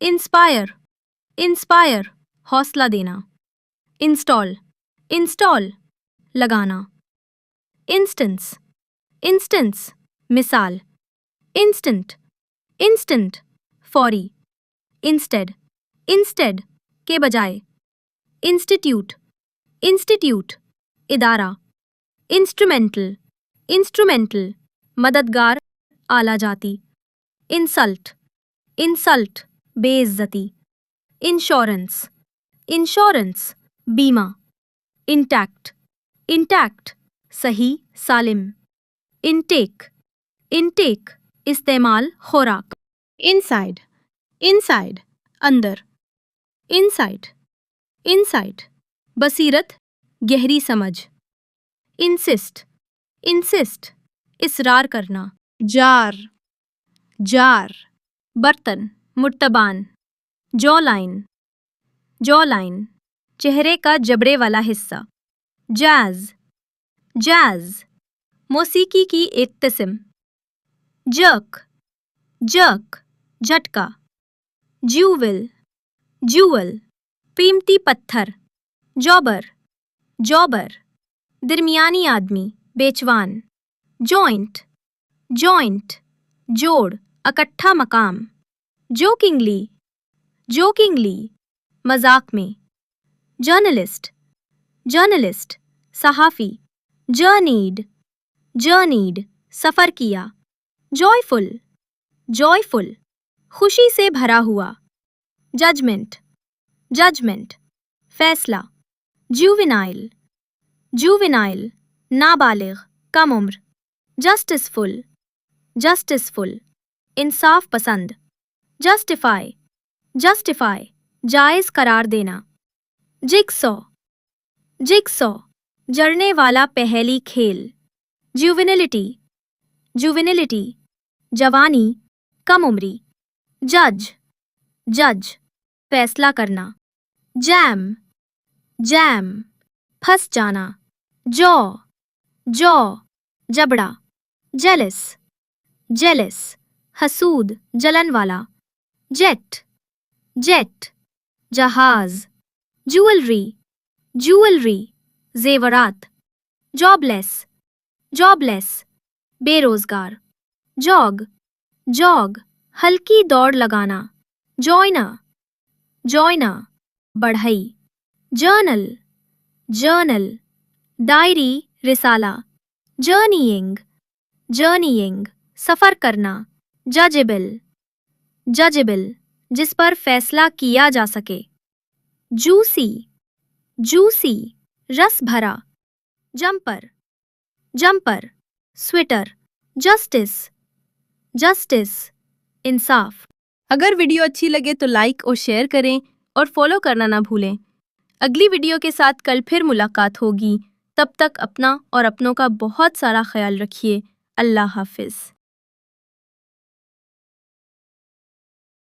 Inspire, inspire, हौसला देना। Install, install, लगाना। इंस्टेंस, इंस्टेंस, मिसाल। इंस्टेंट, इंस्टेंट, फौरी। इंस्टेड, इंस्टेड के बजाय। इंस्टीट्यूट, इंस्टीट्यूट, इदारा। इंस्ट्रूमेंटल, इंस्ट्रूमेंटल, मददगार, आला जाती। इंसल्ट, इंसल्ट, बेइज्जती। इंश्योरेंस, इंश्योरेंस, बीमा। इंटैक्ट, इंटैक्ट, सही सालिम। इनटेक, इनटेक, इस्तेमाल खुराक। इनसाइड, इनसाइड, अंदर। इनसाइट, इनसाइट, बसीरत, गहरी समझ। इंसिस्ट, इंसिस्ट, इसरार करना। जार, जार, बर्तन, मुर्तबान। जॉ लाइन, जॉ लाइन, चेहरे का जबड़े वाला हिस्सा। जैज़, जैज़, मौसीकी की एक किस्म। जर्क, जर्क, झटका। ज्यूविल, ज्यूवल, कीमती पत्थर। जॉबर, जॉबर, दरमियानी आदमी, बेचवान। जॉइंट, जॉइंट, जोड़, इकट्ठा मकाम। जोकिंगली, जोकिंगली, मजाक में। जर्नलिस्ट, जर्नलिस्ट, सहाफ़ी। जर्नीड, जर्नीड, सफ़र किया। जॉयफुल, जॉयफुल, खुशी से भरा हुआ। जजमेंट, जजमेंट, फैसला। जुवेनाइल, जुवेनाइल, नाबालिग, कम उम्र। जस्टिसफुल, जस्टिसफुल, इंसाफ पसंद। जस्टिफाई, जस्टिफाई, जायज़ करार देना। जिगसॉ, जिगसॉ, जड़ने वाला पहेली खेल। जुवेनिलिटी, जुवेनिलिटी, जवानी, कम उम्री। जज, जज, फैसला करना। जैम, जैम, फंस जाना। जॉ, जॉ, जबड़ा। जेलस, जेलस, हसूद, जलन वाला। जेट, जेट, जहाज। ज्वेलरी, ज्वेलरी, जेवरात। जॉबलेस, जॉबलेस, बेरोजगार। जॉग, जॉग, हल्की दौड़ लगाना। जॉइनर, जॉइनर, बढ़ई। जर्नल, जर्नल, डायरी, रिसाला। जर्नीइंग, जर्नीइंग, सफ़र करना। जजेबल, जजेबल, जिस पर फैसला किया जा सके। जूसी, जूसी, रस भरा। Jumper, jumper, sweater. Justice, justice, इंसाफ। अगर वीडियो अच्छी लगे तो लाइक और शेयर करें और फॉलो करना ना भूलें। अगली वीडियो के साथ कल फिर मुलाकात होगी। तब तक अपना और अपनों का बहुत सारा ख्याल रखिए। अल्लाह हाफिज़।